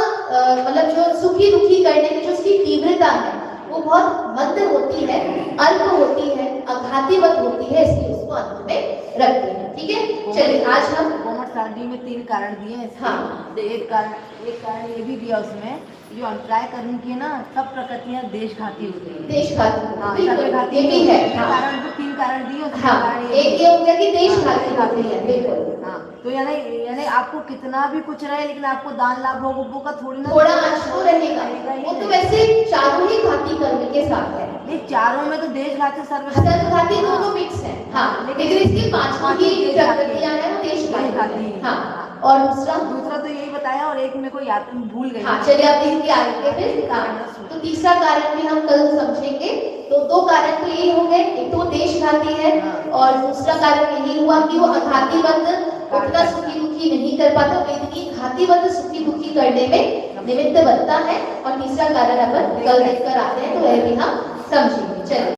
मतलब जो सुखी दुखी करने की जो उसकी तीव्रता है वो बहुत मंद होती है, अल्प होती है, अघातीवत होती है, इसलिए उसको अंत में रखते हैं। ठीक है, चलिए आज हम कोमट शादी में 3 कारण दिए हैं इसके। हाँ। तो एक कारण ये भी दिया उसमें, जो अंतराय कर्म की है ना, सब प्रकृतियां देशघाती होती है। देशघाती, हाँ, बिल्कुल, सर्वघाती ये भी है। हाँ, कारण जो 3 कारण दिए उसमें हाँ, कारण एक ये हो गया कि देशघाती होती है, बिल्कुल। हाँ, तो यानी आपको कितना भी कुछ रहे लेकिन आपको दान लाभ भोग का थोड़ी ना थोड़ा अंश तो रहेगा, वो तो वैसे चारों ही घाती कर्म के साथ है। नहीं, चारों में तो देशघाती सर्वघाती सर्वघाती दोनों मिक्स है। हाँ, लेकिन इसकी पांचों की प्रकृतियां हैं वो देशघाती। हाँ, और दूसरा तो यही बताया, और एक मेरे को याद भूल गई। हाँ, चलिए आप इसके आगे फिर तो तीसरा कारण भी हम कल समझेंगे। तो 2 कारण तो यही हो गए, एक तो देशघाती है और दूसरा कारण यही हुआ कि वो अघातीवत उतना सुखी दुखी नहीं कर पाता, वेदनी घातीवत सुखी दुखी करने में निमित्त बनता है। और तीसरा कारण अपन कल देखकर आते हैं, तो वह भी हम समझेंगे। चलिए।